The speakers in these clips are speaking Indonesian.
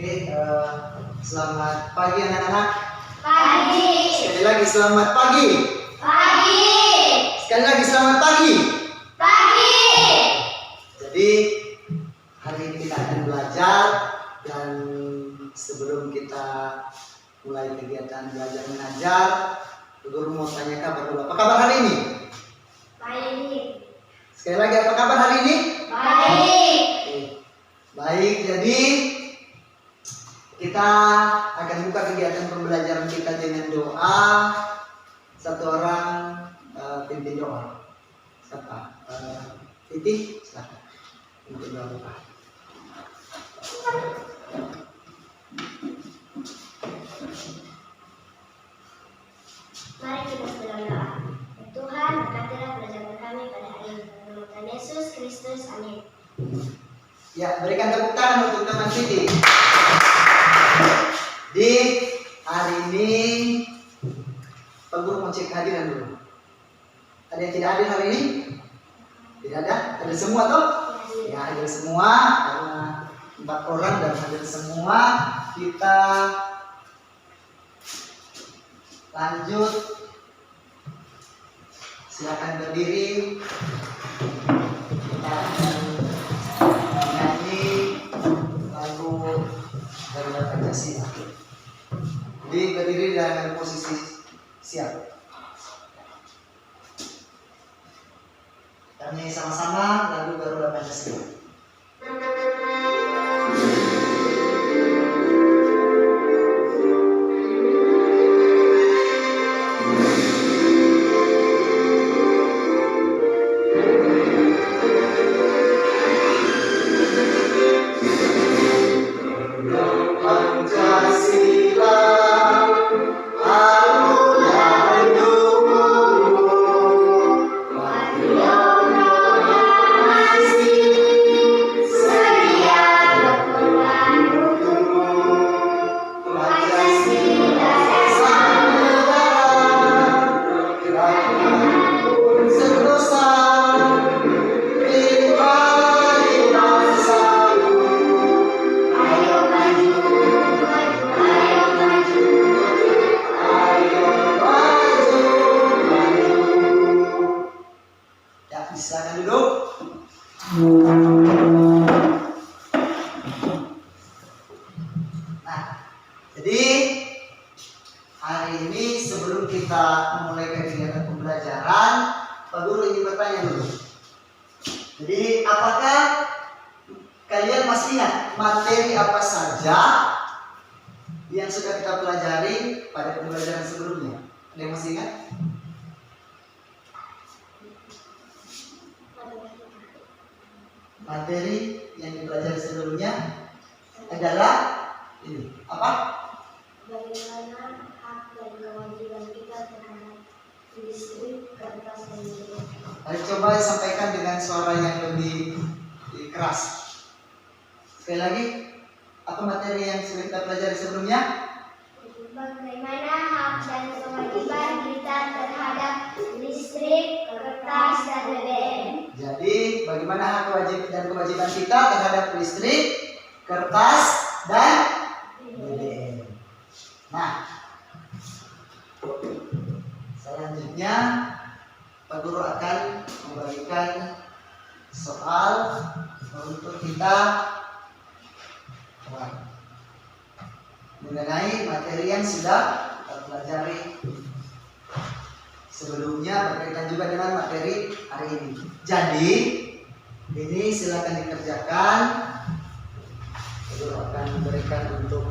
Oke, selamat pagi anak-anak. Pagi. Sekali lagi selamat pagi. Pagi. Sekali lagi selamat pagi. Pagi. Jadi hari ini kita akan belajar, dan sebelum kita mulai kegiatan belajar mengajar, guru mau tanya kabar dulu. Apa kabar hari ini? Baik. Sekali lagi, apa kabar hari ini? Baik. Oke. Baik, jadi kita akan buka kegiatan pembelajaran kita dengan doa. Satu orang pimpin doa. Siapa? Titi, silakan. Pimpin doa. Mari kita berdoa. Tuhan, berkatilah pelajaran kami pada hari ini. Dalam nama Tuhan Yesus Kristus. Amin. Ya, berikan tepuk tangan untuk teman Titi. Di hari ini Pak Guru mau cek hadiran dulu. Ada yang tidak hadir hari ini? Tidak ada? Hadir semua toh? Ya, hadir semua. Karena 4 orang dan hadir semua, kita lanjut. Silakan berdiri. Kita akan menyanyi lagu Garuda Pancasila. Jadi berdiri dalam posisi siap. Kami sama-sama lagu Garuda Pancasila. Silakan duduk. Nah, jadi hari ini sebelum kita memulai kegiatan pembelajaran, Pak Guru ingin bertanya dulu. Jadi, apakah kalian masih ingat materi apa saja yang sudah kita pelajari pada pembelajaran sebelumnya? Ada yang masih ingat? Materi yang dipelajari sebelumnya adalah ini. Apa? Bagaimana hak dan kewajiban kita terhadap listrik, kertas, dan media. Mari coba sampaikan dengan suara yang lebih keras. Sekali lagi, apa materi yang sudah kita pelajari sebelumnya? Bagaimana hak dan kewajiban kita terhadap listrik, kertas, dan BBM. Jadi, bagaimana hak dan kewajiban kita terhadap listrik, kertas, dan BBM. Nah, selanjutnya Pak Guru akan membagikan soal untuk kita mengenai materi yang sudah kita pelajari sebelumnya, berkaitan juga dengan materi hari ini. Jadi, ini silakan dikerjakan. Guru akan memberikan untuk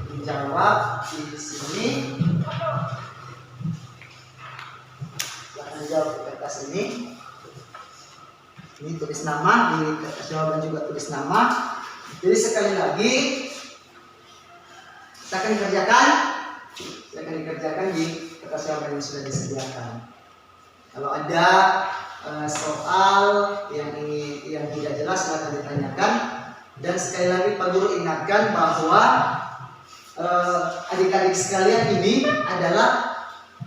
menjawab di sini. Silakan jawab di kertas ini. Ini tulis nama, di kertas jawaban juga tulis nama. Jadi sekali lagi, silakan dikerjakan di kertas jawaban yang sudah disediakan. Kalau ada soal yang tidak jelas, silakan ditanyakan. Dan sekali lagi Pak Guru ingatkan bahwa adik-adik sekalian ini adalah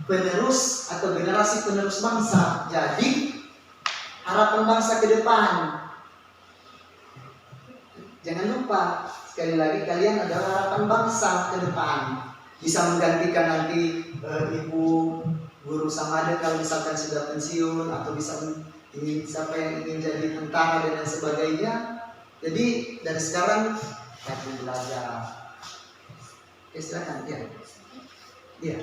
penerus atau generasi penerus bangsa. Jadi harapan bangsa ke depan. Jangan lupa, sekali lagi kalian adalah harapan bangsa ke depan. Bisa menggantikan nanti ibu guru Samade kalau misalkan sudah pensiun, atau bisa ingin siapa yang ingin jadi tentara dan lain sebagainya. Jadi dari sekarang rajin belajar. Oke, silakan. Ya. Iya.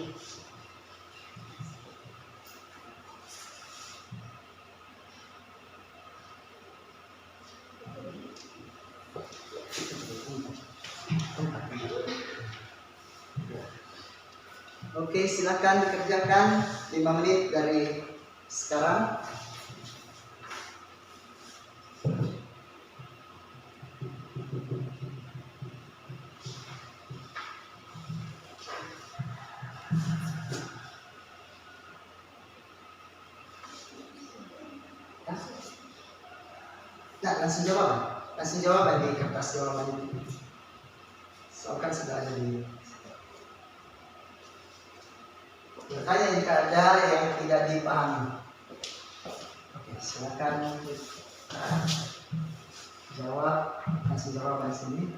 Oke, silakan dikerjakan 5 menit dari sekarang. Nah, langsung jawaban di kertas jawaban itu. Soalnya kan sudah ada di. Bertanya jika ada yang tidak dipahami. Oke, silakan jawab, kasih jawaban sini.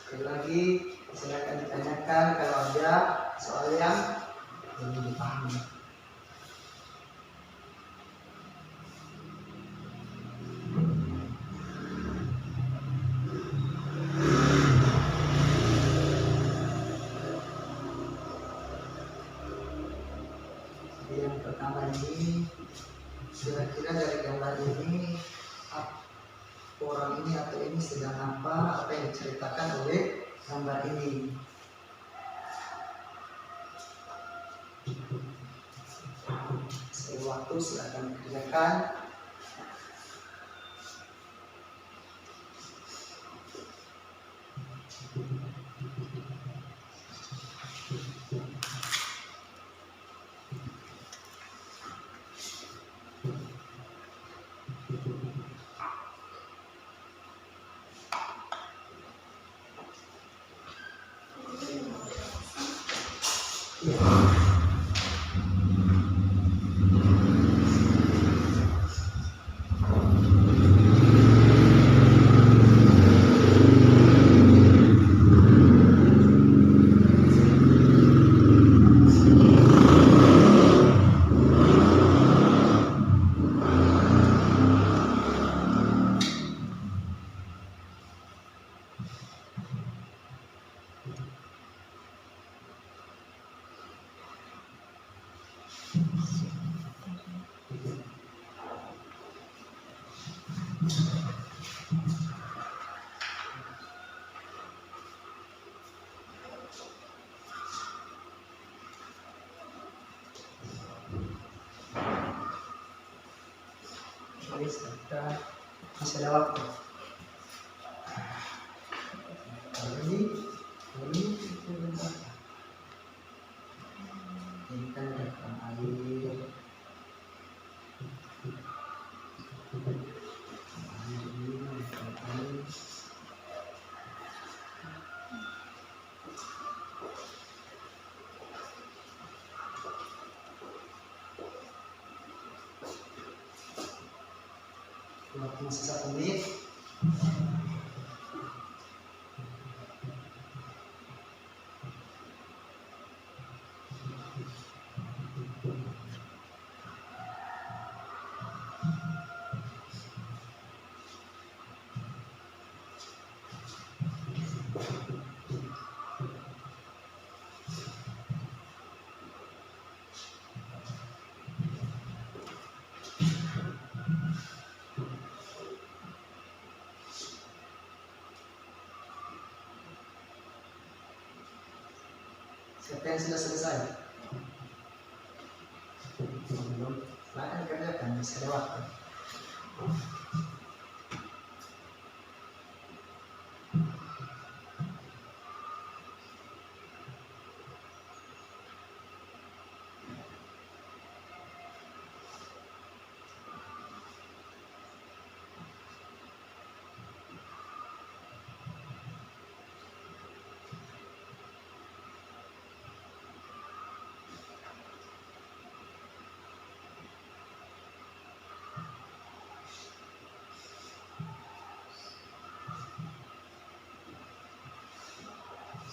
Sekali lagi, silakan ditanyakan kalau ada soal yang belum dipahami. Yang pertama ini, kira-kira dari gambar ini orang ini atau ini sedang apa yang diceritakan oleh gambar ini. Waktu silakan dikerjakan. Kita masih ada waktu. Ini Waktu masih 1 menit. Siapa yang sudah selesai? Belum. Silakan dikerjakan, masih ada waktu.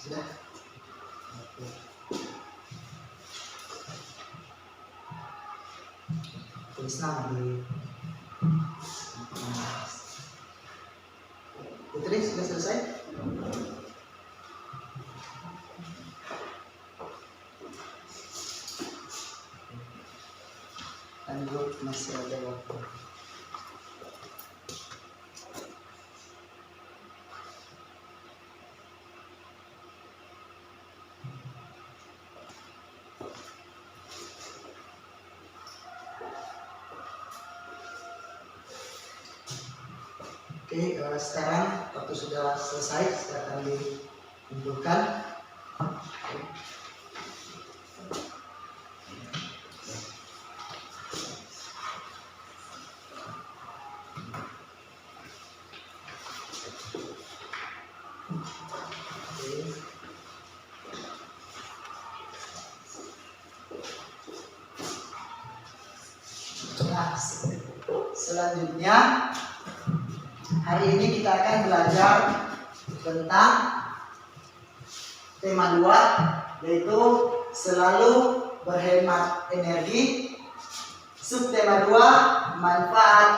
Sudah? Oke. Tulis nama di Putri sudah selesai? Lanjut, masih ada waktu. Oke, sekarang waktu sudah selesai, silakan dikumpulkan. Nah, selanjutnya hari ini kita akan belajar tentang tema 2, yaitu selalu berhemat energi. Subtema 2, manfaat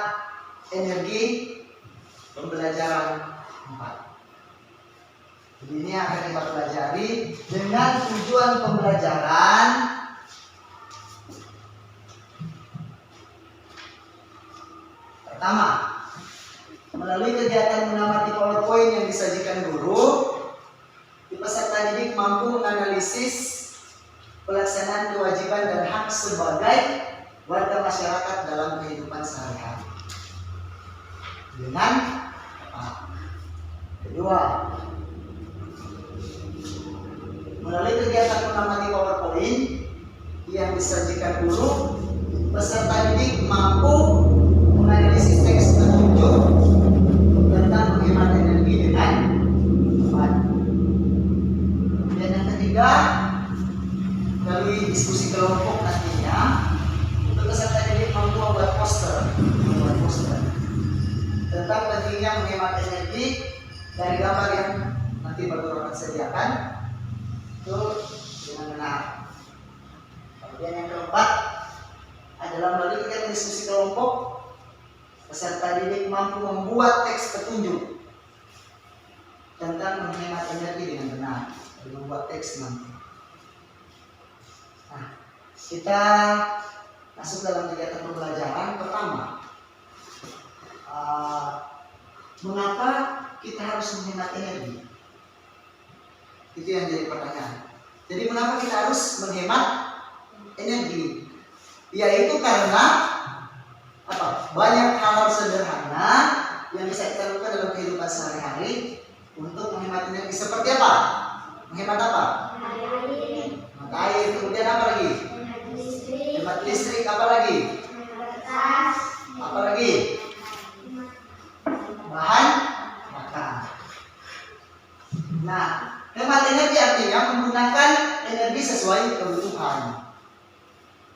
energi pembelajaran 4. Jadi ini akan kita pelajari dengan tujuan pembelajaran. Pertama, melalui kegiatan mengamati PowerPoint yang disajikan guru, peserta didik mampu menganalisis pelaksanaan kewajiban dan hak sebagai warga masyarakat dalam kehidupan sehari-hari. Dengan kedua, melalui kegiatan mengamati PowerPoint yang disajikan guru, peserta didik mampu menganalisis teks petunjuk tentang menghemat energi dengan tepat. Dan yang ketiga, melalui diskusi kelompok nantinya, untuk peserta didik mampu membuat poster tentang pentingnya menghemat energi dari gambar yang nanti baru akan sediakan itu dengan benar. Kemudian yang keempat adalah melalui kegiatan diskusi kelompok, peserta didik mampu membuat teks petunjuk tentang menghemat energi dengan benar, dan membuat teks nanti. Nah, kita masuk dalam kegiatan pembelajaran pertama. Mengapa kita harus menghemat energi? Itu yang jadi pertanyaan. Jadi mengapa kita harus menghemat energi? Yaitu karena banyak hal sederhana yang bisa kita lakukan dalam kehidupan sehari-hari untuk menghemat energi. Seperti apa? Menghemat apa? Menghemat air. Kemudian apa lagi? Hemat listrik. Apa lagi? Apa lagi? Bahan makan. Nah, hemat energi artinya menggunakan energi sesuai kebutuhan,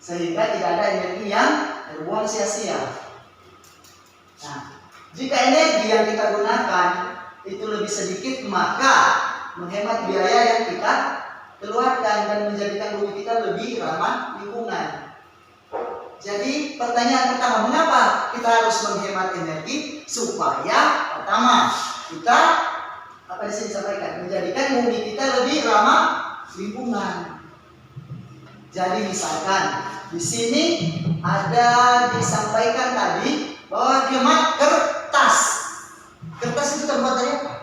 sehingga tidak ada energi yang terbuang sia-sia. Nah, Jika energi yang kita gunakan itu lebih sedikit, maka menghemat biaya yang kita keluarkan dan menjadikan bumi kita lebih ramah lingkungan. Jadi pertanyaan pertama, mengapa kita harus menghemat energi? Supaya pertama, kita apa di sini disampaikan, menjadikan bumi kita lebih ramah lingkungan. Jadi misalkan di sini ada disampaikan tadi bahwa hemat kertas. Kertas itu terbuat dari apa?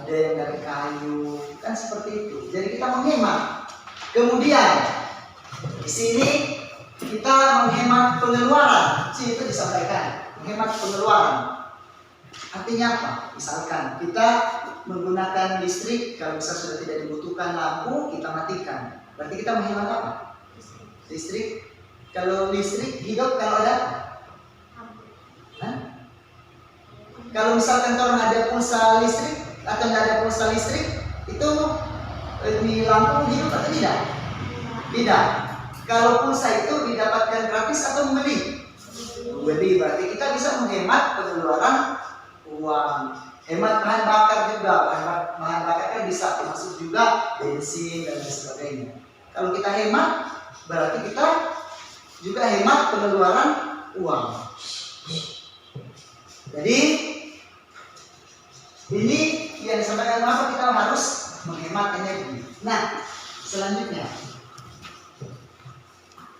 Ada yang dari kayu, kan seperti itu. Jadi kita menghemat. Kemudian di sini kita menghemat pengeluaran. Sini itu disampaikan menghemat pengeluaran. Artinya apa? Misalkan kita menggunakan listrik, kalau misal sudah tidak dibutuhkan lampu, kita matikan. Berarti kita menghemat apa? Listrik. Kalau listrik hidup kalau ada apa? Hah? Kalau misalkan orang ada pulsa listrik atau tidak ada pulsa listrik, itu di lampu hidup atau tidak? Tidak. Kalau pulsa itu didapatkan gratis atau membeli? Membeli. Berarti kita bisa menghemat pengeluaran uang. Hemat bahan bakar juga. Bahan bakar kan bisa termasuk juga bensin dan lain sebagainya. Kalau kita hemat, berarti kita juga hemat pengeluaran uang. Jadi ini yang disampaikan, mengapa kita harus menghemat energi. Nah, selanjutnya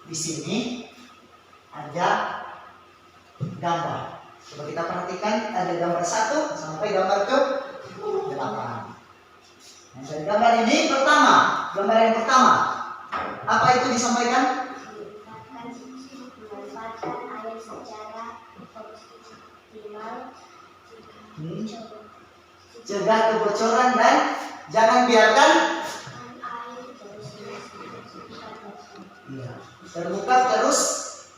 di sini ada gambar. Coba kita perhatikan, ada gambar 1 sampai gambar ke 8. Nah, dari gambar ini pertama, gambar yang pertama, apa itu disampaikan? Memanfaatkan air secara optimal. Cegah kebocoran dan jangan biarkan terbuka terus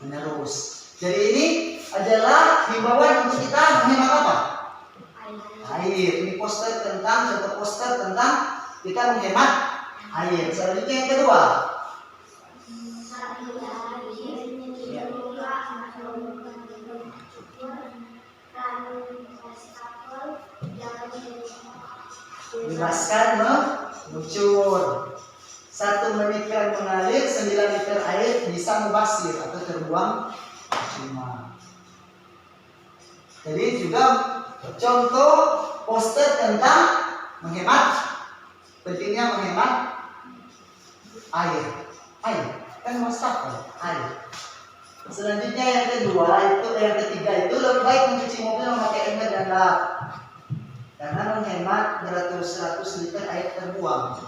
menerus. Jadi ini adalah himbauan untuk kita menghemat apa? Air. Ini poster tentang, contoh poster tentang kita menghemat air. Selanjutnya yang kedua. Bebaskan mengucur. 1 menit mengalir, 9 liter air bisa mubazir atau terbuang cuma. Jadi juga contoh poster tentang menghemat, pentingnya menghemat air. Air kan wastafel, air. Selanjutnya yang ketiga itu lebih baik mencuci mobil memakai ember dan lap. Karena menghemat beratus-ratus liter air terbuang.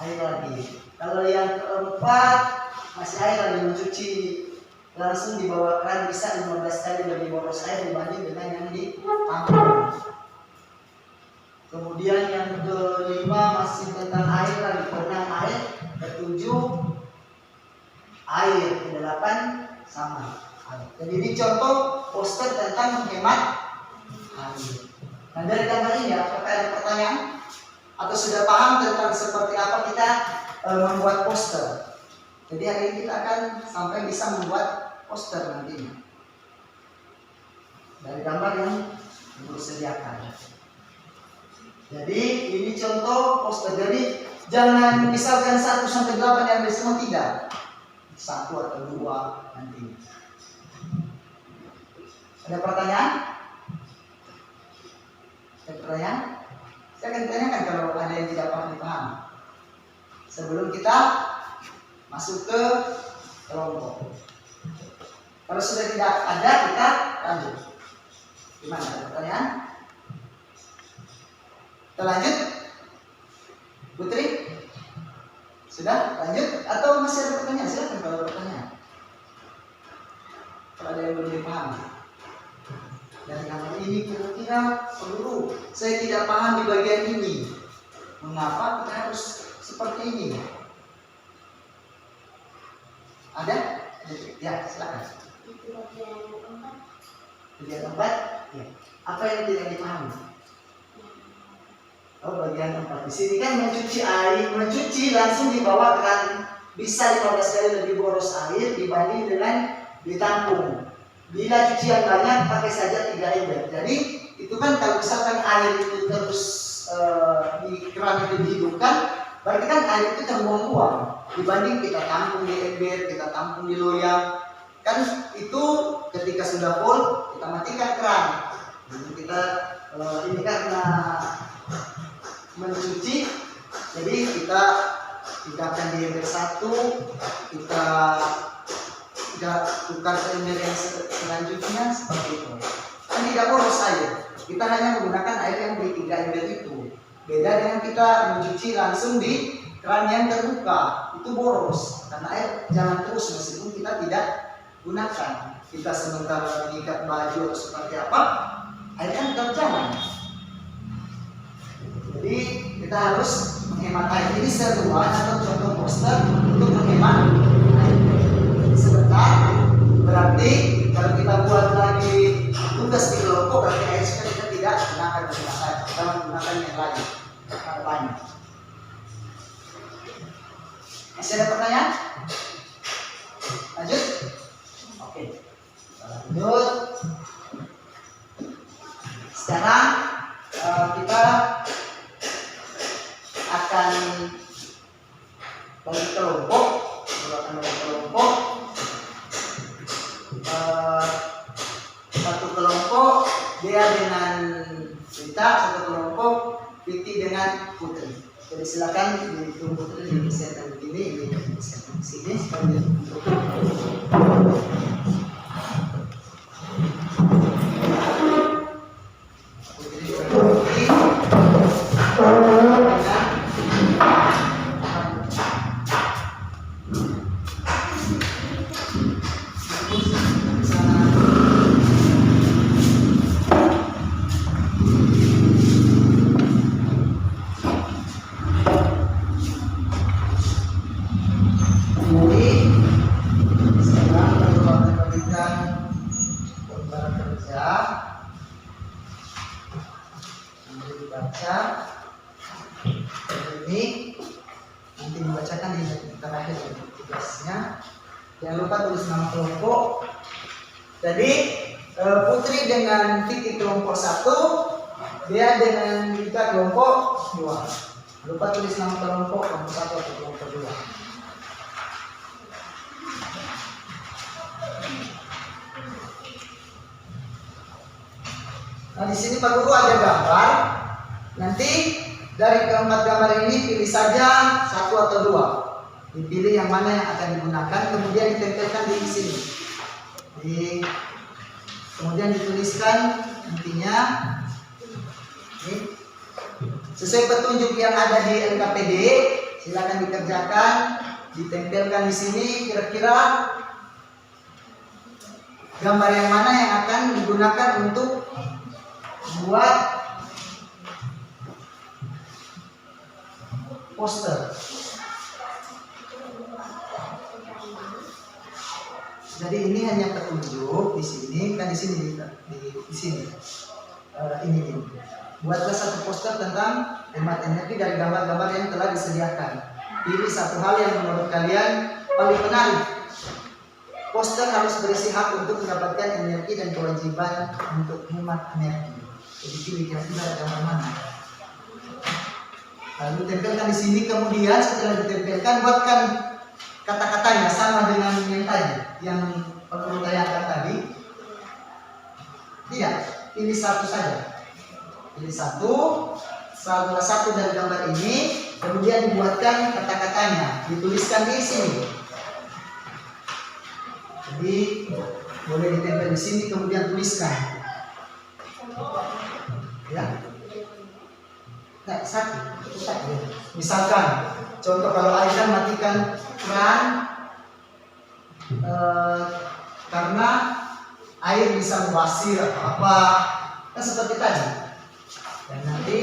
Air lagi. Kalau yang keempat masih air lagi mencuci, langsung di bawah keran bisa 15 kali lebih boros air dibanding dengan yang di tampung. Kemudian yang kelima masih tentang air lagi, keenam air, ketujuh air, kedelapan sama air. Jadi ini contoh poster tentang menghemat air. Nah dari gambar ini apakah ada pertanyaan? Atau sudah paham tentang seperti apa kita membuat poster? Jadi hari ini kita akan sampai bisa membuat poster nantinya dari gambar yang Guru sediakan. Jadi ini contoh poster. Jadi jangan misalkan 1 sampai 8 yang semua, tidak. 1 atau 2 nanti. Ada pertanyaan? Ada pertanyaan? Saya akan tanyakan kalau ada yang tidak paham dipahami. Sebelum kita masuk ke kelompok. Kalau sudah tidak ada, kita lanjut. Gimana? Ada pertanyaan? Kita lanjut? Putri? Sudah? Lanjut? Atau masih ada pertanyaan? Silakan kalau ada pertanyaan. Kalau ada yang belum dipahami. Dan gambar ini kira-kira Guru, saya tidak paham di bagian ini. Mengapa kita harus seperti ini? Ada? Ya, silakan. Bagian 4. Ya. Apa yang tidak dipahami? Oh, bagian 4. Di sini kan mencuci langsung dibawa kan bisa 15 kali lebih boros air dibanding dengan ditampung. Bila cucian banyak pakai saja 3 ember. Jadi itu kan kalau misalkan air itu terus di keran itu dihidupkan, berarti kan air itu terbuang-buang. Dibanding kita tampung di ember, kita tampung di loyang, kan itu ketika sudah full kita matikan keran. Jadi kita ini karena mencuci, jadi kita tidakkan di ember 1, kita tidak tukar ke ember yang selanjutnya seperti itu. Kan tidak boros air, kita hanya menggunakan air yang di 3 ember itu. Beda dengan kita mencuci langsung di keran yang terbuka, itu boros karena air jalan terus meskipun kita tidak gunakan. Kita sementara mengikat baju atau seperti apa, air kan tetap jalan. Jadi kita harus menghemat air. Ini seruan atau contoh poster untuk menghemat air. Sebentar, berarti kalau kita buat lagi tugas di kelompok, berarti air kita tidak gunakan saja, kita menggunakan yang lain karena banyak. Masih ada pertanyaan? Lanjut? Oke. Lanjut. Sekarang kita akan bagi kelompok, satu kelompok dia dengan Rita, satu kelompok Vicky dengan Putri. Jadi silakan dihitung Putri dipersiapkan begini, ini dipersiapkan di sini supaya untuk ini nanti dibacakan di terakhir tugasnya. Jangan lupa tulis nama kelompok. Jadi Putri dengan Vicky kelompok 1, dia dengan Rita kelompok 2. Lupa tulis nama kelompok 1 atau kelompok 2. Nah, di sini Pak Guru ada gambar. Nanti dari keempat gambar ini pilih saja 1 atau 2. Dipilih yang mana yang akan digunakan, kemudian ditempelkan di sini. Kemudian dituliskan intinya. Sesuai petunjuk yang ada di LKPD, silakan dikerjakan, ditempelkan di sini. Kira-kira gambar yang mana yang akan digunakan untuk membuat poster. Jadi ini hanya petunjuk di sini, kan di sini di sini. Ini. Buatlah satu poster tentang hemat energi dari gambar-gambar yang telah disediakan. Pilih satu hal yang menurut kalian paling menarik. Poster harus berisi hak untuk mendapatkan energi dan kewajiban untuk hemat energi. Jadi pilih kira-kira gambar mana. Lalu tempelkan di sini, kemudian setelah ditempelkan buatkan kata-katanya sama dengan yang tadi, yang perlu tanyakan tadi. Tidak, pilih satu saja. Pilih salah satu dari gambar ini, kemudian dibuatkan kata-katanya, dituliskan di sini. Jadi boleh ditempel di sini, kemudian tuliskan. Ya. Nah, satu. Misalkan, contoh kalau Aisyah matikan keran karena air bisa membasir atau apa, kan seperti tadi. Dan nanti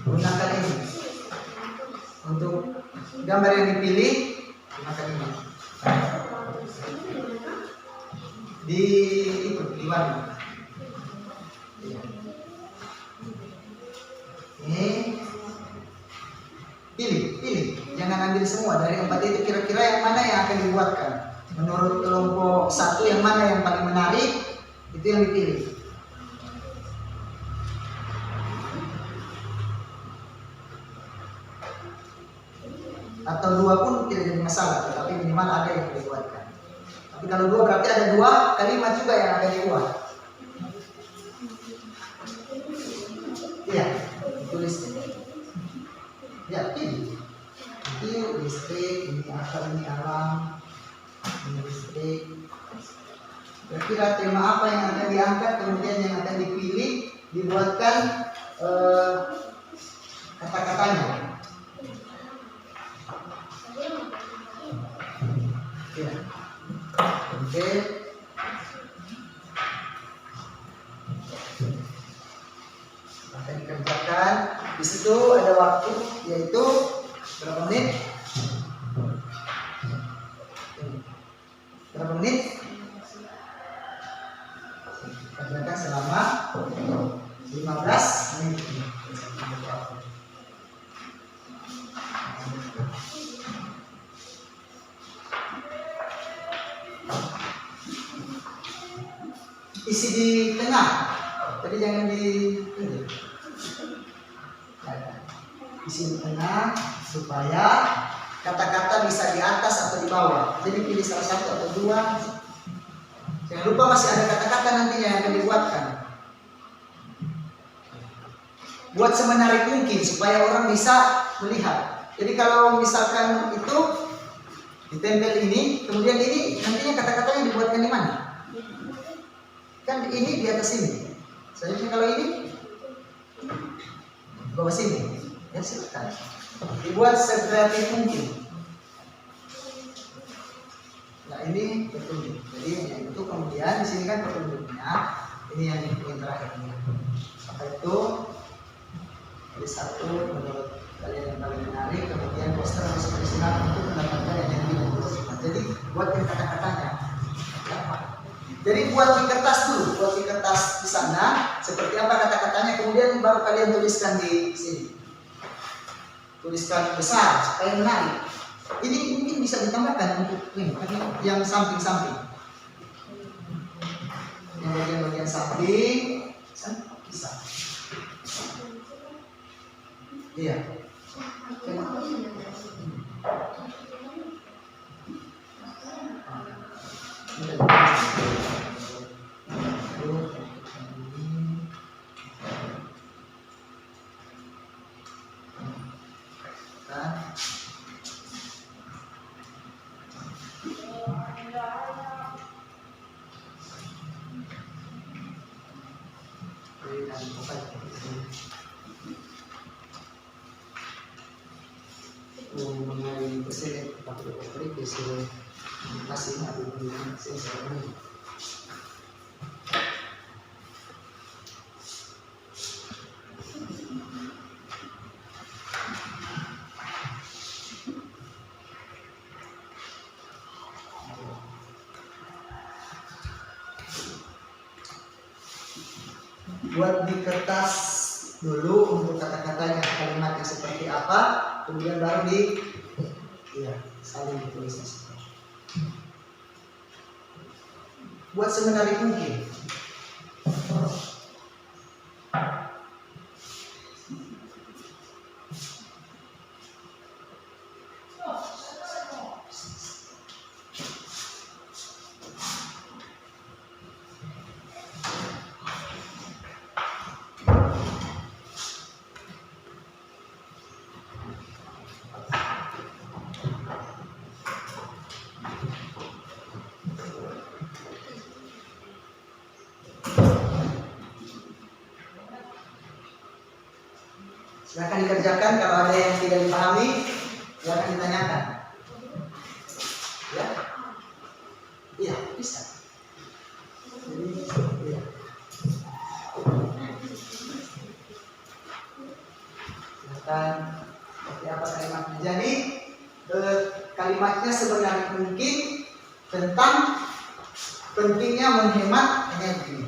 gunakan ini untuk gambar yang dipilih, gunakan ini di warna. Ini mengambil semua dari 4 itu, kira-kira yang mana yang akan dibuatkan. Menurut kelompok 1 yang mana yang paling menarik, itu yang dipilih. Atau 2 pun tidak jadi masalah, tetapi minimal ada yang dibuatkan. Tapi kalau 2 berarti ada 2 kalimat juga yang akan dibuat. Iya, tulis. Ya, pilih. Ini listrik, ini apa, ini alam, ini listrik. Kira-kira tema apa yang akan diangkat, kemudian yang akan dipilih, dibuatkan kata-katanya. Ya. Oke. Akan dikerjakan. Di situ ada waktu, yaitu berapa menit? Berapa menit? Kerjakan selama 15 menit. Isi di tengah, jadi jangan di ini. Isi di tengah supaya kata-kata bisa di atas atau di bawah. Jadi pilih salah satu atau 2. Jangan lupa masih ada kata-kata nantinya yang akan dibuatkan. Buat semenarik mungkin supaya orang bisa melihat. Jadi kalau misalkan itu ditempel ini, kemudian ini nantinya kata-katanya dibuatkan di mana? Kan ini di atas ini. Selanjutnya kalau ini bawah sini. Ya silakan. Dibuat sekreatif mungkin. Nah ini petunjuk. Jadi itu kemudian di sini kan petunjuknya. Ini yang poin terakhirnya. Apa itu? Jadi 1 menurut kalian yang paling menarik. Kemudian poster harus berisikan untuk mendapatkan yang lebih berisikan. Jadi buatkan kata-katanya. Jadi buat di kertas dulu, buat di kertas di sana seperti apa kata-katanya, kemudian baru kalian tuliskan di sini. Tuliskan besar supaya menarik. Ini mungkin bisa ditambahkan untuk ini, yang samping-samping. Yang bagian-bagian samping bisa. Iya. Mengenai presiden, tapi presiden masih ada di sini. Buat di kertas dulu untuk kata-katanya, kalimatnya seperti apa, kemudian baru saling ditulis. Buat semenarik mungkin. Silakan dikerjakan, kalau ada yang tidak dipahami, silakan ditanyakan. Ya, iya bisa. Jadi, iya. Silakan seperti apa kalimatnya. Jadi kalimatnya sebenarnya mungkin tentang pentingnya menghemat energi.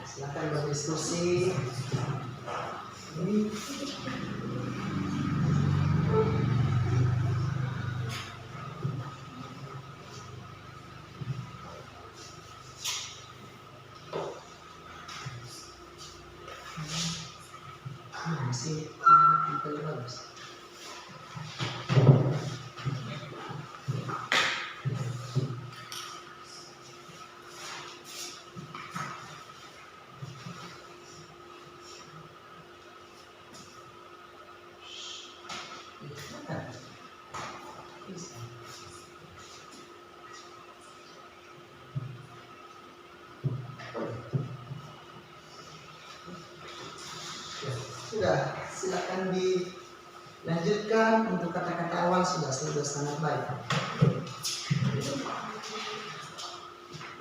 Silakan berdiskusi. Ini masih bagus. Sudah, silakan dilanjutkan. Untuk kata-kata awal sudah sangat baik.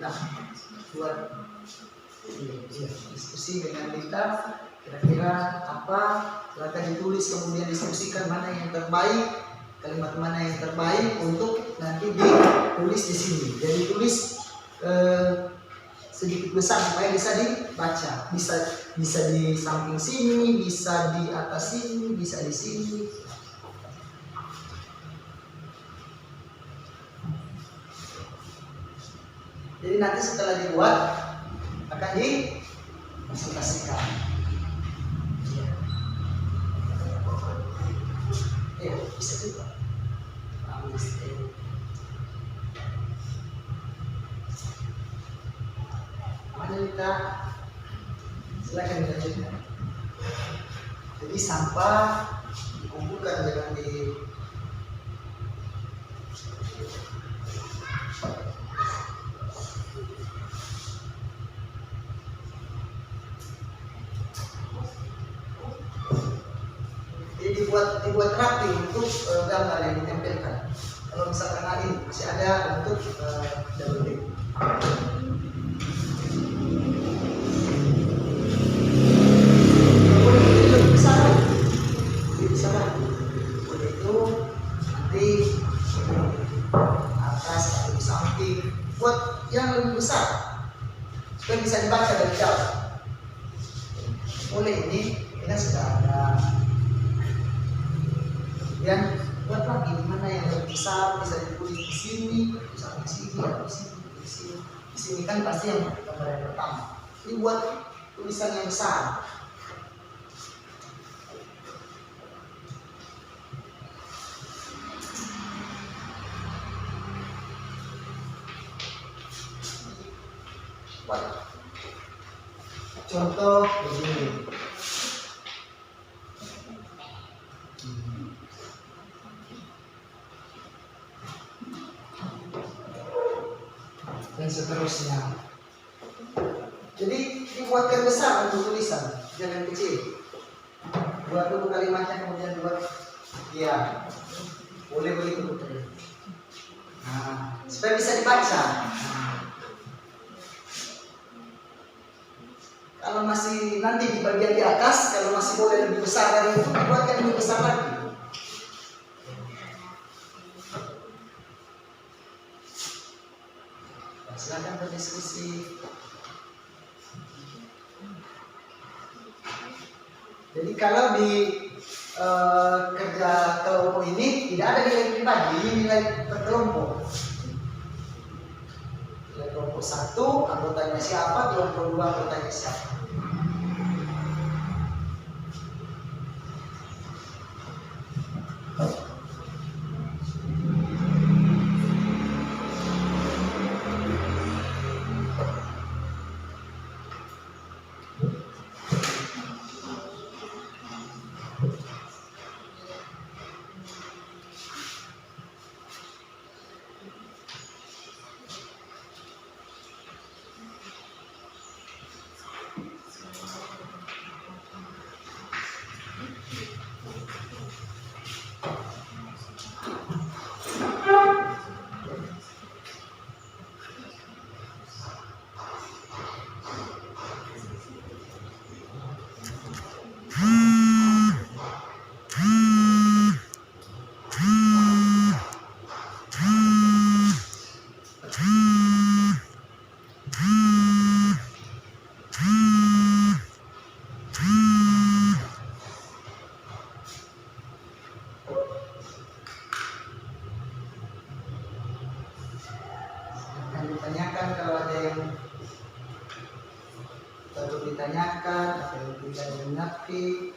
Nah, buat diskusi dengan kita, kira-kira apa, silakan ditulis, kemudian diskusikan mana yang terbaik, kalimat mana yang terbaik untuk nanti ditulis di sini. Jadi tulis sedikit besar supaya bisa dibaca, bisa di samping sini, bisa di atas sini, bisa di sini. Jadi nanti setelah dibuat akan dipresentasikan. Bisa juga. Kita silakan dilanjutkan. Jadi sampah dikumpulkan dengan jadi dibuat rapi untuk gambar yang ditempelkan. Kalau misalkan ini masih ada untuk double tick. Buat yang lebih besar supaya bisa dibaca dari jauh. Oleh ini kita sudah ada. Kemudian buat lagi mana yang lebih besar bisa ditulis di sini, bisa di sini, di sini, di sini. Di sini kan pasti yang gambar yang pertama. Ini buat tulisan yang besar. Contoh begini. Dan seterusnya. Jadi dibuatkan besar untuk tulisan, jangan kecil. Buat dulu kalimatnya, kemudian buat ya. Boleh begitu putri. Nah, supaya bisa dibaca. Kalau masih nanti di bagian di atas, kalau masih boleh lebih besar dari itu, dibuatkan lebih besar lagi. Nah, silakan berdiskusi. Jadi kalau di kerja kelompok ini tidak ada nilai pribadi, ini nilai berkelompok. Nilai kelompok 1, anggotanya siapa, kelompok 2, anggotanya siapa. baru ditanyakan atau tidak mengerti.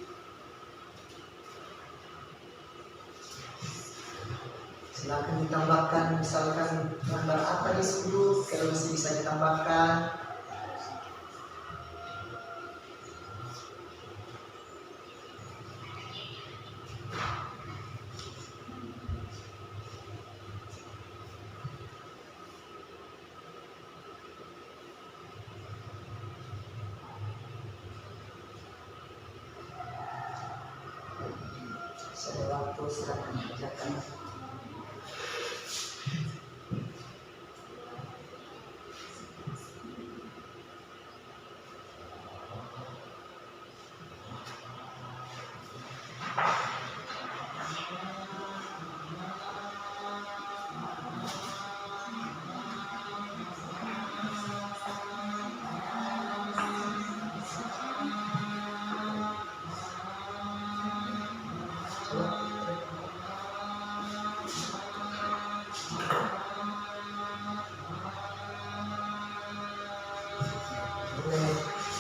Silakan ditambahkan, misalkan gambar apa di sudut, kalau masih bisa ditambahkan. Saya waktu silakan kerjakan.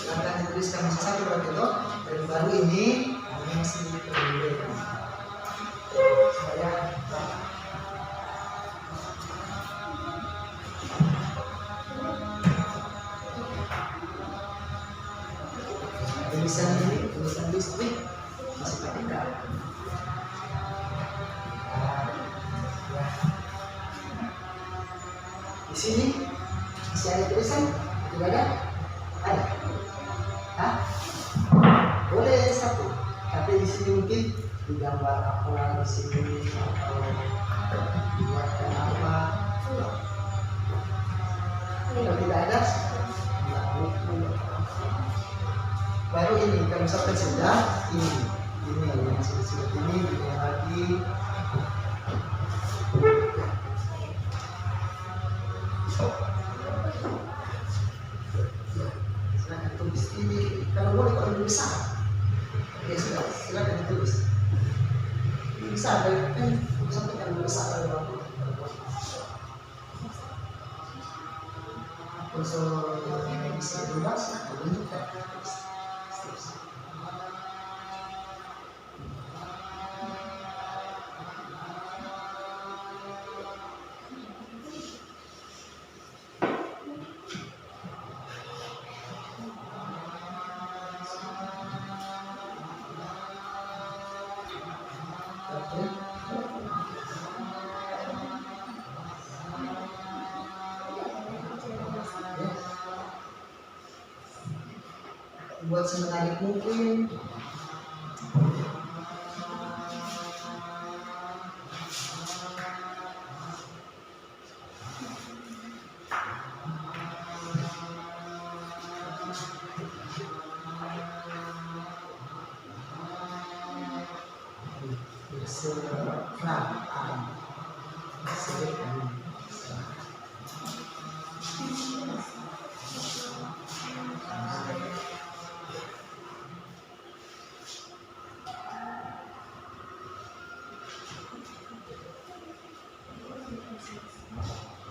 Silakan dituliskan masa satu berarti itu dan baru ini masih diperlukan supaya tulisan listrik masih tidak. Di sini masih ada tulisan tidak ada? Ada? Hah? Boleh satu, tapi di sini mungkin digambar apa di sini atau dibuatkan apa. Kalau tidak ada, baru ini kalau misalkan sudah ini yang sudah ini lagi. Silakan tulis ini, kalau boleh kalau lebih besar. Oke, sudah, silakan ditulis. Ini besar, kan sampai kalau lebih besar kalau aku. Unsur bisa bebas, menunjukkan. Buat semenarik mungkin.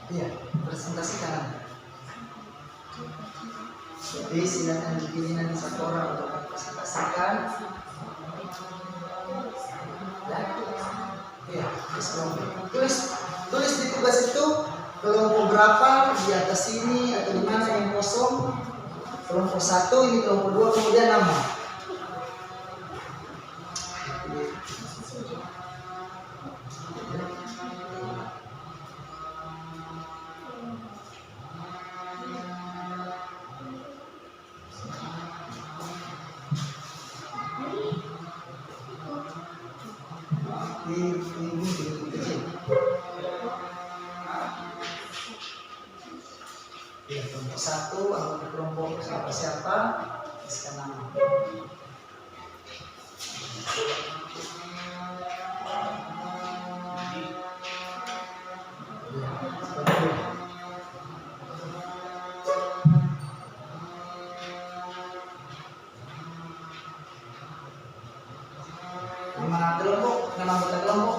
Iya, presentasikan. Jadi silakan dipilih nanti satu orang untuk presentasikan. Ya, iya, tulis di tugas itu kelompok berapa di atas ini atau di mana yang kosong. Kelompok 1 ini, kelompok 2, kemudian nama. Kelompok 1 atau kelompok siapa tuliskan nama. Nama kelompok, nama anggota kelompok.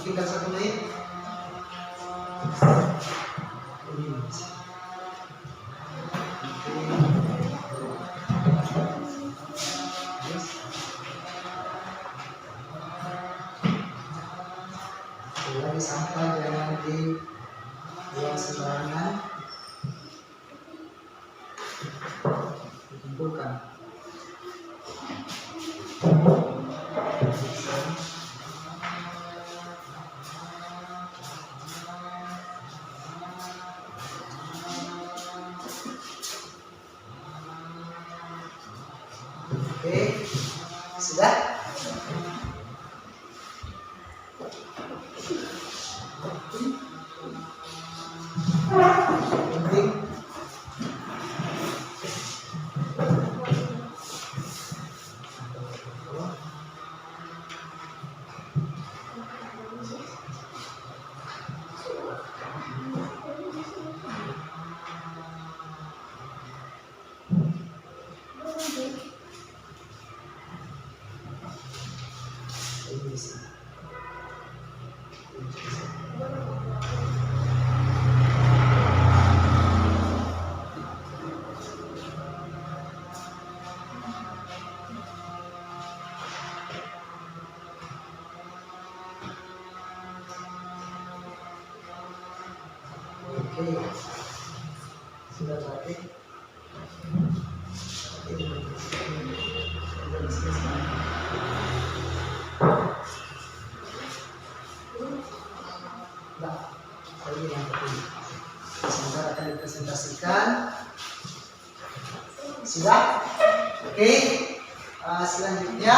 tinggal 1 menit. Lagi sampah jangan dibuang sembarangan, dikumpulkan. Oke, sudah. Penting. Oke, sudah rapi. Sebentar akan dipresentasikan. Sudah? Oke. Selanjutnya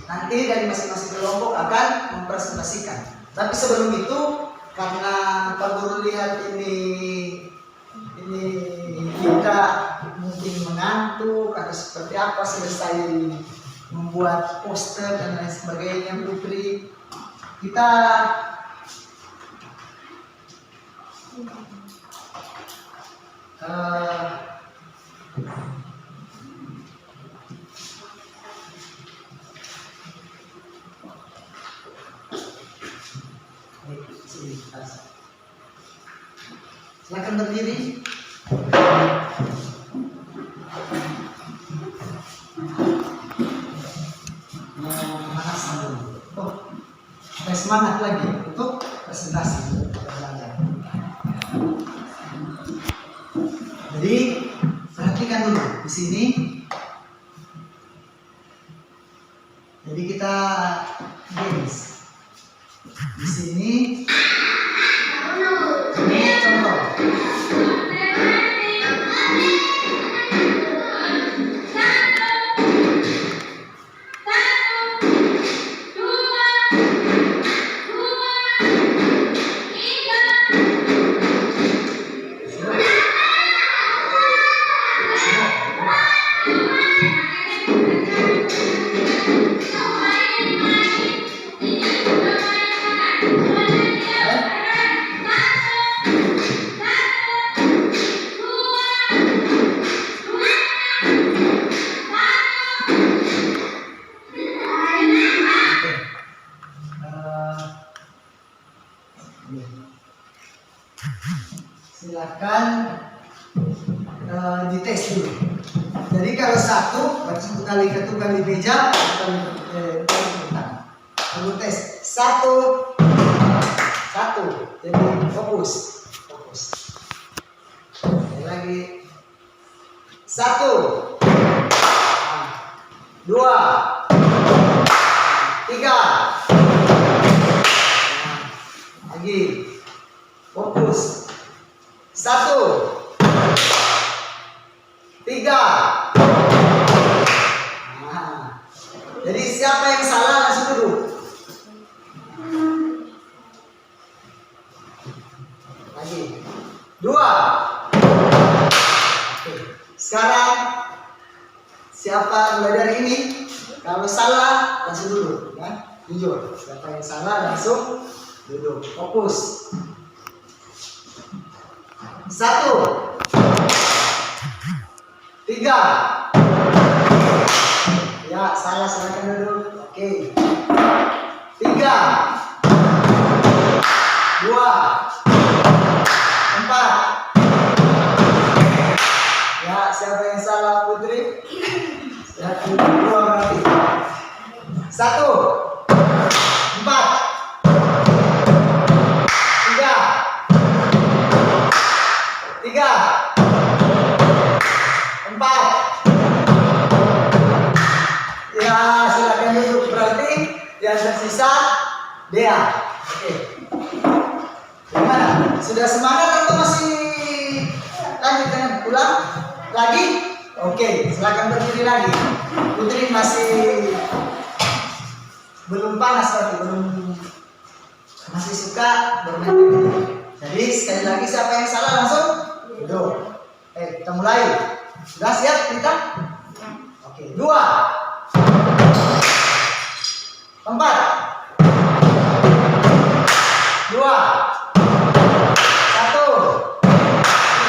nanti dari masing-masing kelompok akan mempresentasikan. Tapi sebelum itu, karena Pak Guru lihat ini kita mungkin mengantuk atau seperti apa, selesai membuat poster dan lain sebagainya, Putri, kita silakan berdiri. Pemanasan dulu. Supaya semangat lagi untuk presentasi belajar. Jadi perhatikan dulu di sini. Jadi kita games di sini. Ini contoh. Silakan dites dulu. Jadi kalau 1 kali meja, lalu tes 1. Jadi fokus. Lagi 1, 2, 3. Lagi fokus. 1, 3. Jadi siapa yang salah langsung duduk. Lagi 2. Oke. Sekarang siapa mulai dari ini? Kalau salah langsung duduk, ya. Jujur. Siapa yang salah langsung duduk. Fokus. 1, 3. Ya, salah, silakan duduk. Oke. 3, 2, 4. Ya, siapa yang salah Putri? Satu, dua berarti. 1, 4, 3, 4. Ya, silakan duduk. Berarti yang tersisa Dea. Oke. Gimana? Sudah semangat atau masih lanjut dengan ulang lagi? Oke, silakan berdiri lagi. Putri masih belum panas berarti, masih suka bermain begitu. Jadi sekali lagi siapa yang salah langsung duduk. Kita mulai. Sudah siap kita? Oke, 2, 4, 2, 1,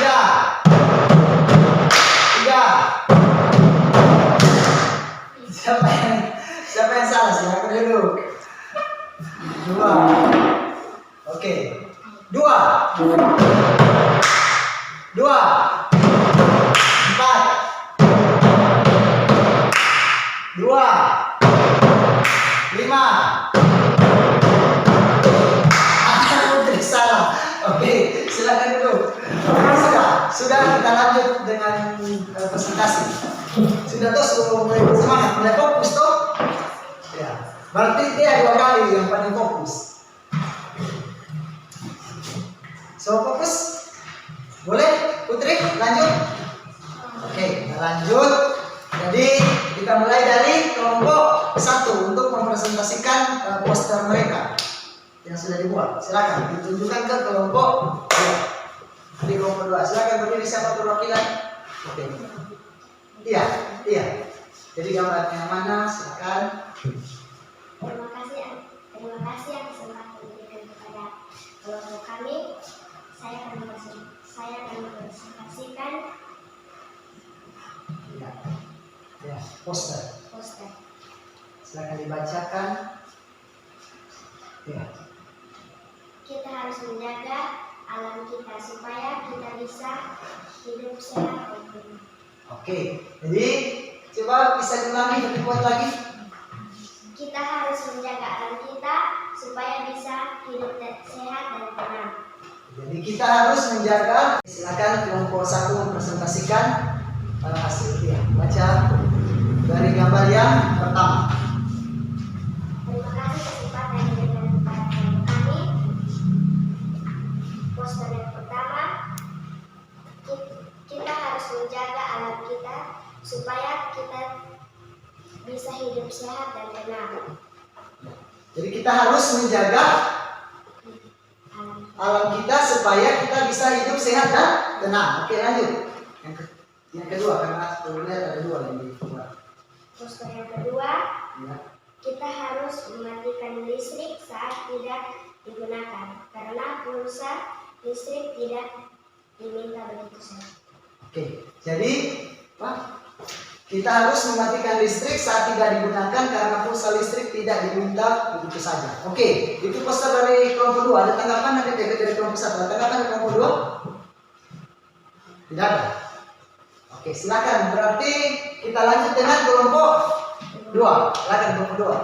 3, 3. Siapa yang salah? Silakan dulu. 2. Oke. 2, 2, 4, 2, 5. Putri salah. Oke, silakan dulu. Sudah kita lanjut dengan presentasi. Sudah tuh mulai semangat, mulai fokus tuh. Ya, berarti dia 2 kali yang paling fokus. So fokus, boleh Putri lanjut? Oke, kita lanjut. Jadi kita mulai dari kelompok 1 untuk mempresentasikan poster mereka yang sudah dibuat. Silakan ditunjukkan ke kelompok 2. Di kelompok 2, silakan berdiri siapa perwakilan. Oke. Iya. Jadi gambar yang mana? Silakan. Terima kasih atas kesempatan diberikan kepada kelompok kami. Saya akan mempresentasikan Poster. Silakan dibacakan. Ya. Kita harus menjaga alam kita supaya kita bisa hidup sehat dan benar. Oke, jadi coba bisa diulangi lebih kuat lagi. Kita harus menjaga alam kita supaya bisa hidup sehat dan tenang. Jadi kita harus menjaga. Silakan kelompok 1 mempresentasikan hasil dia. Baca dari gambar yang pertama. Terima kasih kesempatan yang diberikan kepada kami. Poster yang pertama, kita harus menjaga alam kita supaya kita bisa hidup sehat dan tenang. Jadi kita harus menjaga alam kita supaya kita bisa hidup sehat dan tenang. Oke, lanjut. Yang kedua, karena lihat ada 2 yang dibuat. Poster yang kedua, Ya. kita harus mematikan listrik saat tidak digunakan karena pulsa listrik tidak diminta begitu saja. Oke, jadi kita harus mematikan listrik saat tidak digunakan karena pulsa listrik tidak diminta begitu saja. Oke, itu poster dari kelompok 2. Ada tanggapan dari kelompok 1? Ada tanggapan dari kelompok 2? Tidak ada. Oke, silakan. Berarti kita lanjut dengan kelompok 2. Silakan kelompok 2.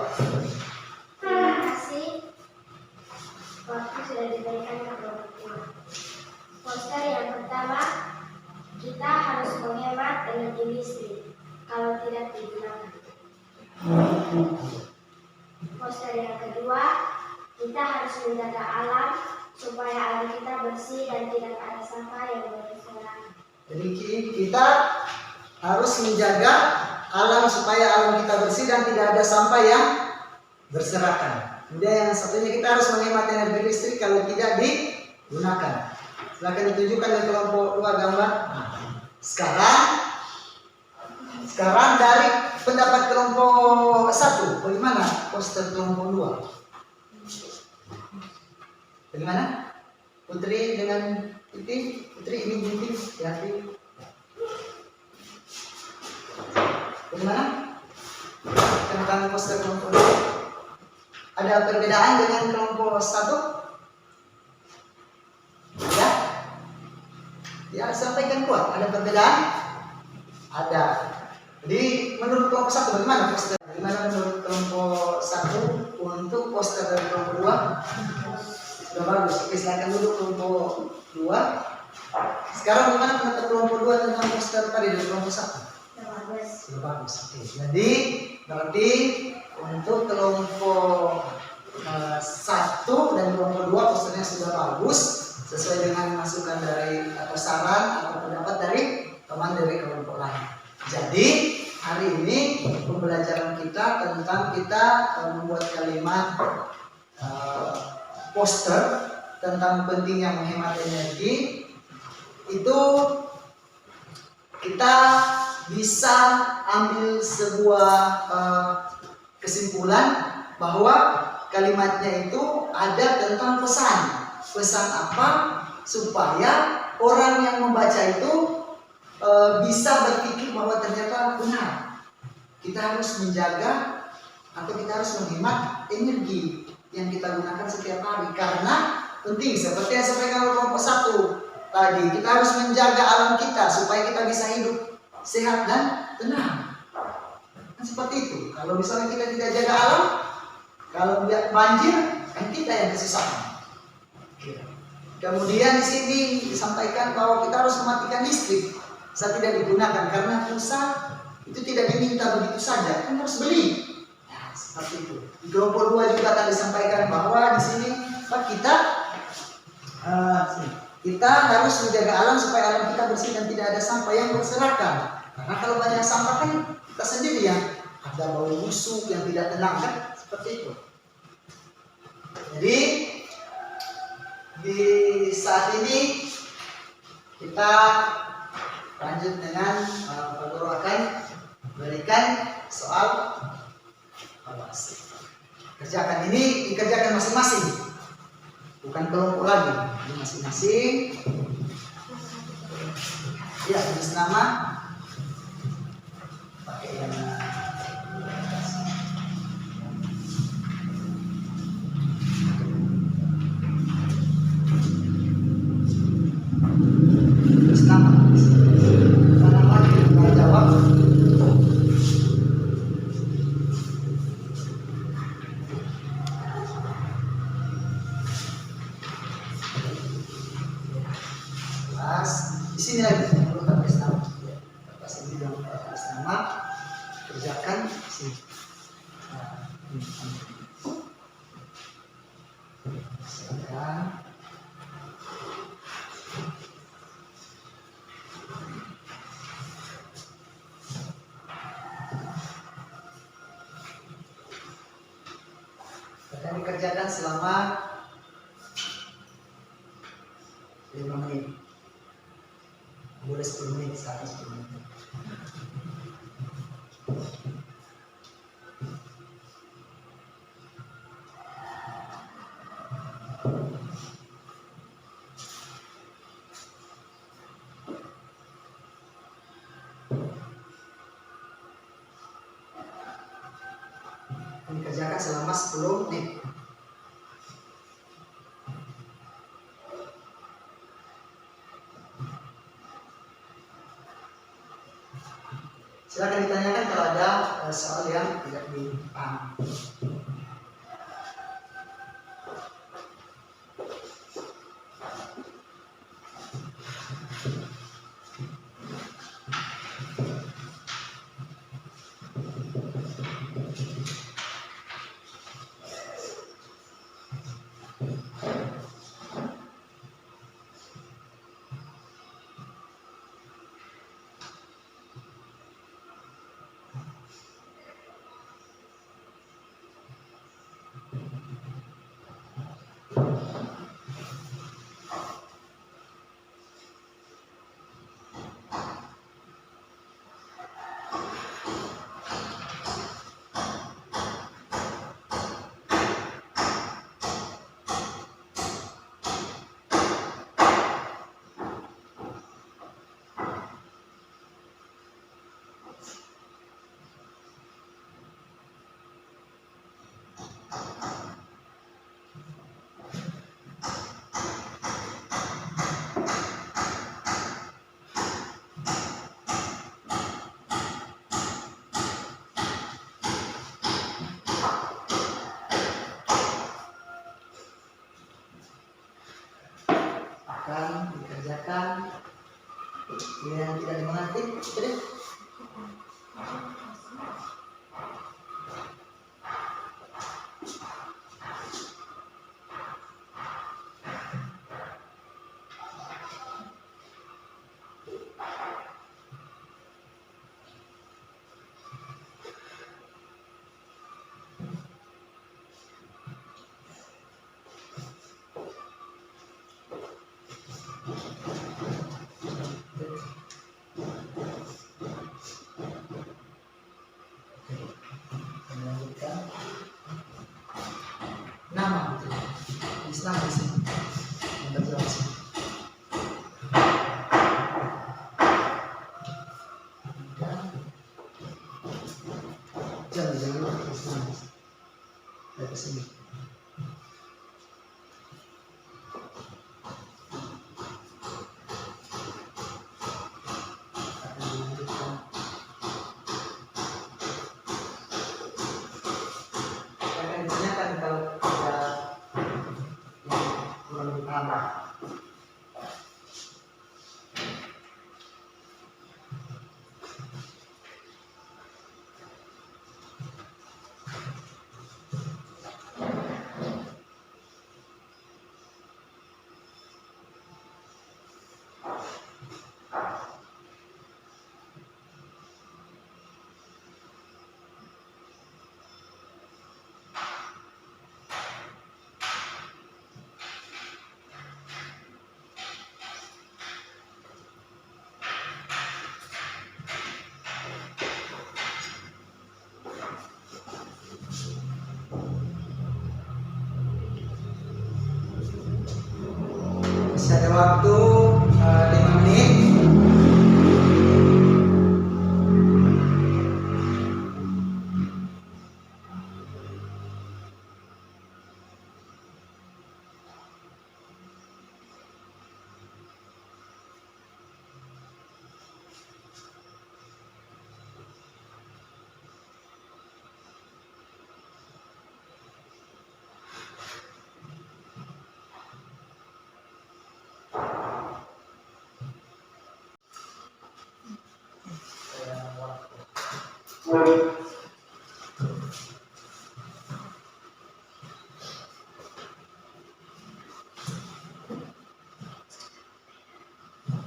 Terima kasih. Waktu sudah diberikan ke kelompok 2. Poster yang pertama, kita harus menghemat energi listrik kalau tidak digunakan. Poster yang kedua, kita harus menjaga alam supaya alam kita bersih dan tidak ada sampah yang berserakan. Jadi kita harus menjaga alam supaya alam kita bersih dan tidak ada sampah yang berserakan. Kemudian yang satunya, kita harus menghemat energi listrik kalau tidak digunakan. Silakan ditunjukkan di kelompok 2 gambar. Sekarang dari pendapat kelompok 1, bagaimana poster kelompok 2? Bagaimana? Putri dengan Putri ini Putri ya. Bagaimana? Tentang poster kelompok 2. Ada perbedaan dengan kelompok 1? Ya? Ya, sampaikan kuat. Ada perbedaan? Ada. Jadi menurut kelompok 1 bagaimana poster? Bagaimana menurut kelompok 1 untuk poster dari kelompok 2? Sudah bagus. Oke, silakan dulu kelompok 2. Sekarang bagaimana pendapat kelompok 2 tentang poster tadi dari kelompok 1? Sudah bagus. Oke. Jadi berarti untuk kelompok 1 dan kelompok 2 posternya sudah bagus sesuai dengan masukan dari atau saran atau pendapat dari teman dari kelompok lain. Jadi hari ini pembelajaran kita tentang kita membuat kalimat poster tentang pentingnya menghemat energi. Itu kita bisa ambil sebuah kesimpulan bahwa kalimatnya itu ada tentang pesan. Pesan apa? Supaya orang yang membaca itu bisa berpikir bahwa ternyata benar. Kita harus menjaga atau kita harus menghemat energi yang kita gunakan setiap hari karena penting seperti yang sampaikan oleh kelompok 1 tadi, kita harus menjaga alam kita supaya kita bisa hidup sehat dan tenang. Kan seperti itu. Kalau misalnya kita tidak jaga alam, kalau lihat banjir, kan kita yang kesusahan. Kemudian di sini disampaikan bahwa kita harus mematikan listrik saat tidak digunakan karena pulsa itu tidak diminta begitu saja, kan harus beli. Nah, seperti itu. Di kelompok 2 juga akan disampaikan bahwa di sini kita harus menjaga alam supaya alam kita bersih dan tidak ada sampah yang berserakan. Karena kalau banyak sampah kan kita sendiri yang ada bau busuk yang tidak tenang kan, seperti itu. Jadi di saat ini kita lanjut dengan Pak Guru akan berikan soal evaluasi. Kerjakan ini dikerjakan masing-masing, bukan kelompok lagi, ini masing-masing. Ya, tulis nama, pakai yang tulis nama. Nama kita jawab. Di sini lagi tulis nama. Pas ini dong tulis nama, kerjakan sini. Sekarang akan dikerjakan selama 5 menit. Boleh 10 menit, 10 menit. Dikerjakan selama 10 menit. Silakan ditanyakan kalau ada soal yang tidak dipahami. akan dikerjakan. Yang tidak dimengerti, jadi melanjutkan nama itu Islam di sini yang terjelas. Jangan Islam dari sini. Akan dilanjutkan. Akan ditanyakan kalau ada yang kurang dipahami. Masih ada waktu 5 menit.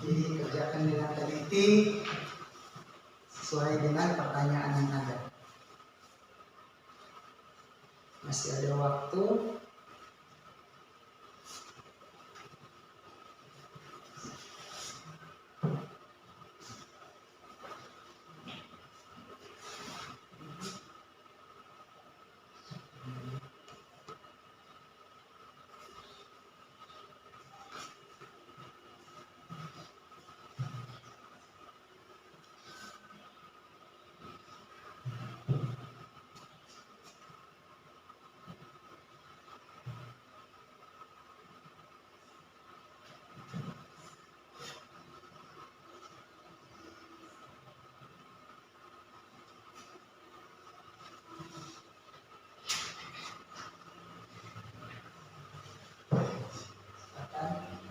Dikerjakan dengan teliti sesuai dengan pertanyaan yang ada. Masih ada waktu.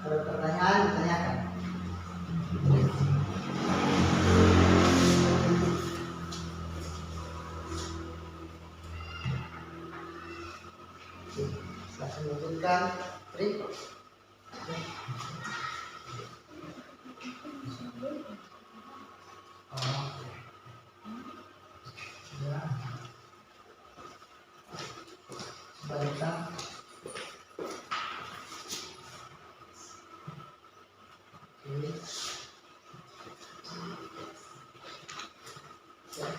Kalau pertanyaan ditanyakan. Silakan lanjutkan. Tri. Oh. Ya. Balita. Oke. Ya.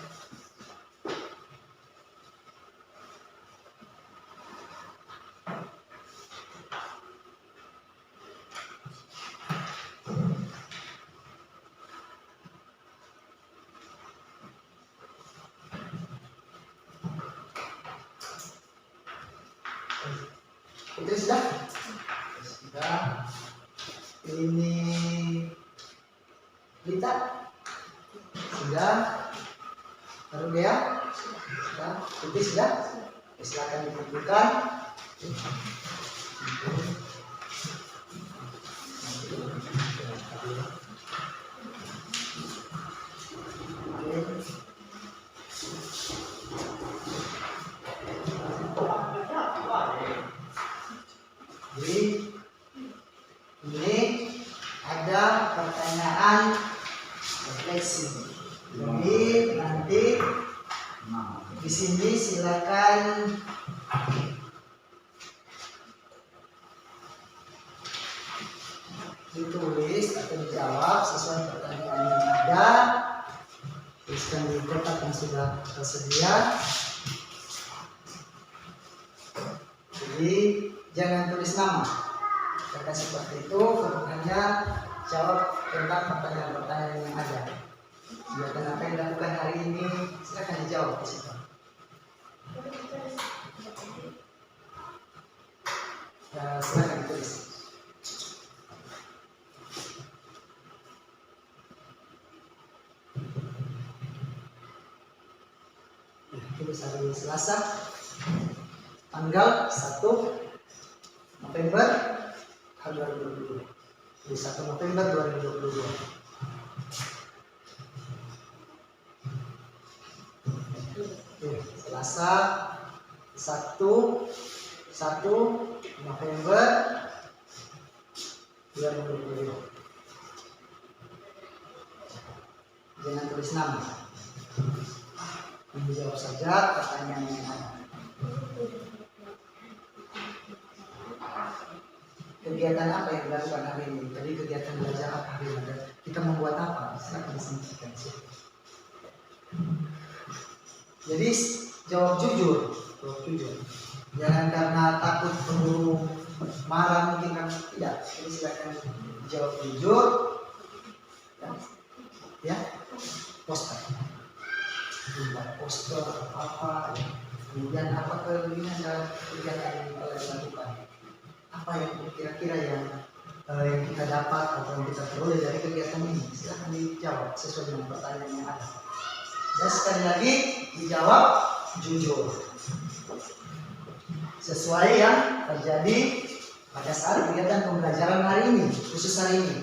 Itu sudah? Sudah. Ini Lita? Sudah. Baru dia? Sudah. Itu sudah? Silakan dikumpulkan. ya. Oke. Jadi ini ada pertanyaan refleksi. Jadi nanti di sini silakan ditulis atau dijawab sesuai pertanyaan yang ada. Tuliskan di kotak yang sudah tersedia. Jadi jangan tulis nama. Kata seperti itu, hanya jawab tentang pertanyaan-pertanyaan yang ada. Silakan apa yang dilakukan hari ini, silakan dijawab di situ. Silakan ditulis. Tulis hari Selasa, tanggal 1 November 2022. Di 1 November 2022. Selasa 1 November 2022. Jangan tulis nama. Menjawab saja pertanyaan yang ada. Kegiatan apa yang dilakukan hari ini? Tadi kegiatan belajar apa hari ini? Kita membuat apa? Silakan disampaikan. Jadi jawab jujur. Jangan karena takut guru marah mungkin kan tidak. Jadi silakan jawab jujur. Ya, poster. Poster apa? Kemudian apa kelebihan dalam kegiatan yang telah dilakukan? Apa yang kira-kira yang kita dapat atau yang kita peroleh dari kegiatan ini? Silahkan dijawab sesuai dengan pertanyaan yang ada. Dan sekali lagi dijawab jujur sesuai yang terjadi pada saat kegiatan pembelajaran hari ini, khusus hari ini.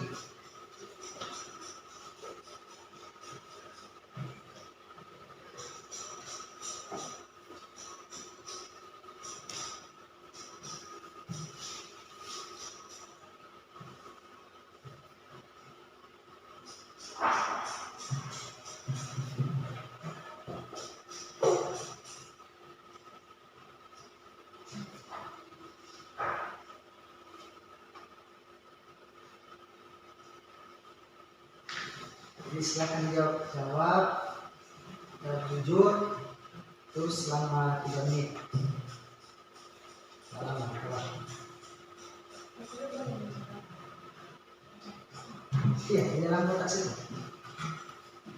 Jadi silakan jawab jujur terus selama 3 menit. Iya, di dalam kotak situ.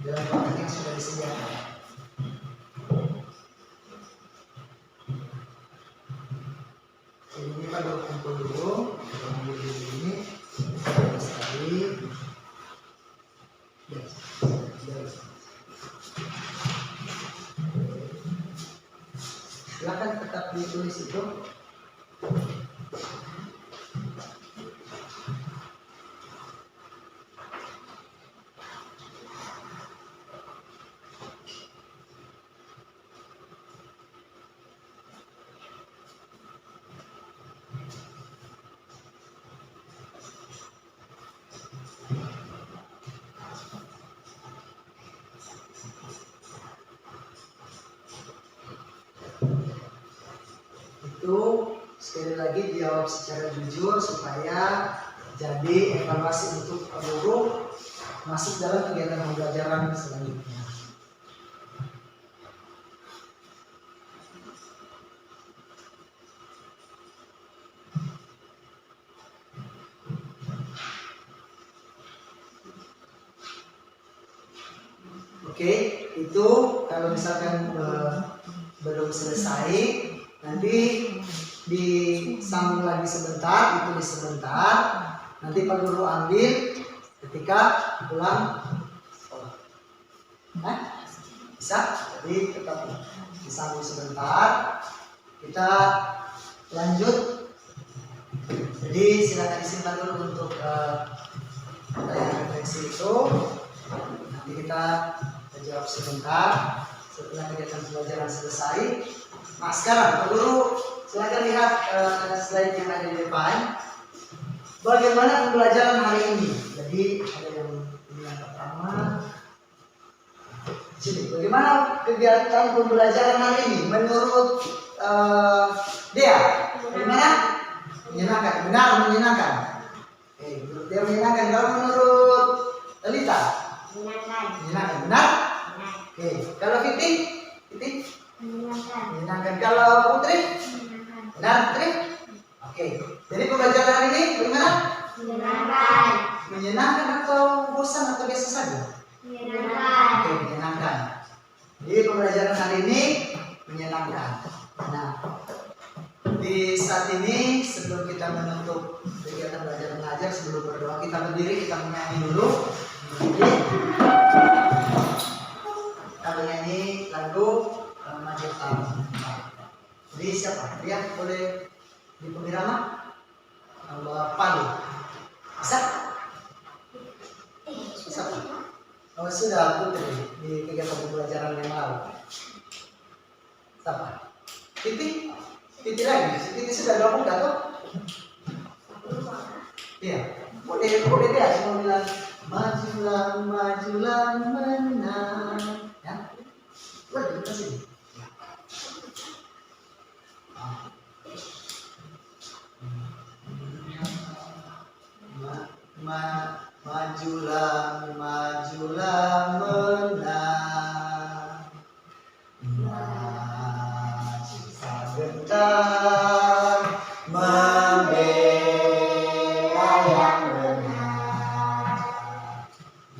Di dalam kotak yang sudah disediakan. Ini kita berkumpul dulu, kita ambil dulu ini, sekali. Silakan tetap ditulis itu. Itu sekali lagi dijawab secara jujur supaya jadi evaluasi untuk guru masuk dalam kegiatan pembelajaran selanjutnya. Oke, itu kalau misalkan belum selesai, nanti disambung lagi sebentar, ditulis sebentar, nanti Pak Guru ambil ketika pulang sekolah. Bisa? Jadi tetap disambung sebentar, kita lanjut. Jadi silakan disimpan dulu untuk pertanyaan refleksi itu nanti kita jawab sebentar setelah kegiatan pembelajaran selesai. Nah sekarang Pak Guru silakan lihat slide yang ada di depan. Bagaimana pembelajaran hari ini? Jadi ada yang ini yang pertama. Sini, bagaimana kegiatan pembelajaran hari ini menurut Dea? Bagaimana? Menyenangkan, benar menyenangkan. Menurut Dea menyenangkan. Kalau menurut Talita? Menyenangkan. Menyenangkan, benar? Benar. Kalau Fiti? Menyenangkan. Menyenangkan. Kalau Putri? Menyenangkan. Benar, Putri? Jadi pembelajaran hari ini bagaimana? Menyenangkan. Menyenangkan atau bosan atau biasa saja? Menyenangkan. Menyenangkan. Jadi pembelajaran hari ini menyenangkan. Nah, di saat ini sebelum kita menutup kegiatan belajar mengajar, sebelum berdoa kita berdiri, kita menyanyi dulu. Kita menyanyi lagu Maju Tahu. Jadi siapa? Dia boleh di pengirama? Palu. Bisa? Bisa? Oh sudah Putri di kegiatan pembelajaran yang lalu. Siapa? Titi? Titi lagi? Titi sudah gabung atau? Iya. Boleh dia cuma bilang majulah, majulah menang. Ya? Boleh kita sini. Majulah, majulah menang. Maju sebentar membela yang benar.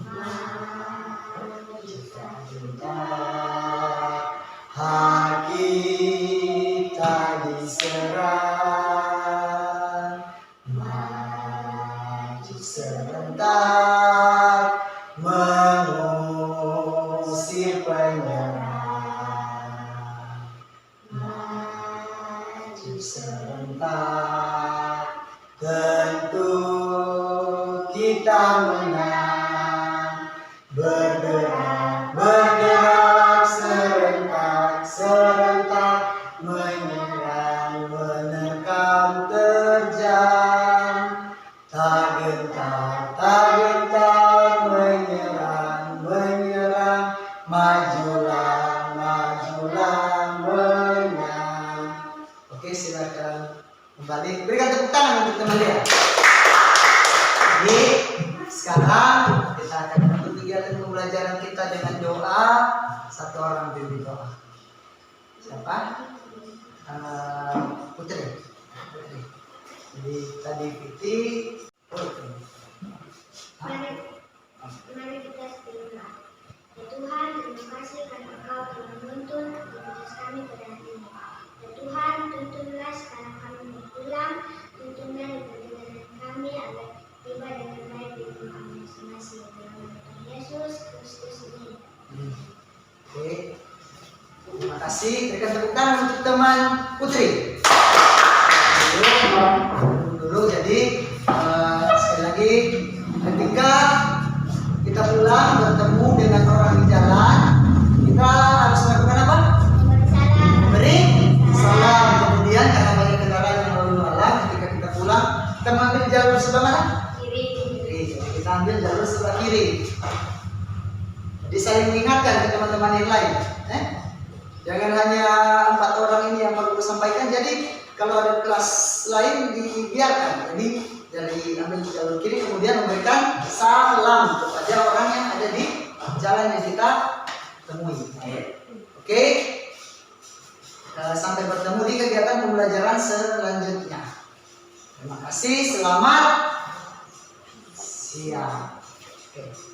Maju sebentar hak kita diserang. Maju sebentar mengusir penyerang. Maju sebentar tentu kita menang. Bergerak, bergerak serentak, serentak menyerang, menerkam terjang. Tak gentar, tak gentar menyerang, menyerang. Majulah, majulah menang. Oke, silakan kembali. Berikan tepuk tangan untuk teman dia. Jadi sekarang kita akan menutup kegiatan pembelajaran kita dengan doa. Satu orang pimpin doa. Siapa? Putri. Putri. Jadi tadi Fiti. Mari kita berdoa. Ya Tuhan, terima kasih karena Engkau telah menuntun aktivitas kami pada hari ini. Ya Tuhan, tuntunlah sekarang kami mau pulang, tuntunlah di perjalanan kami agar tiba dengan baik di rumah kami masing-masing. Dalam nama Tuhan Yesus Kristus ini. Oke. Terima kasih. Berikan tepuk tangan untuk teman Putri. Dulu jadi sekali lagi ketika kita pulang bertemu dengan orang di jalan, kita harus melakukan apa? Memberi salam. Kemudian karena banyak kendaraan yang lalu lalang, ketika kita pulang kita mengambil jalur sebelah mana? Kiri. Jadi kita ambil jalur sebelah kiri. Jadi saling mengingatkan ke teman-teman yang lain. Jangan hanya 4 orang ini yang perlu sampaikan. Jadi kalau ada kelas lain dibiarkan. Jadi ambil jalur kiri kemudian memberikan salam kepada orang yang ada di jalan yang kita temui. Oke. Sampai bertemu di kegiatan pembelajaran selanjutnya. Terima kasih. Selamat siang. Oke.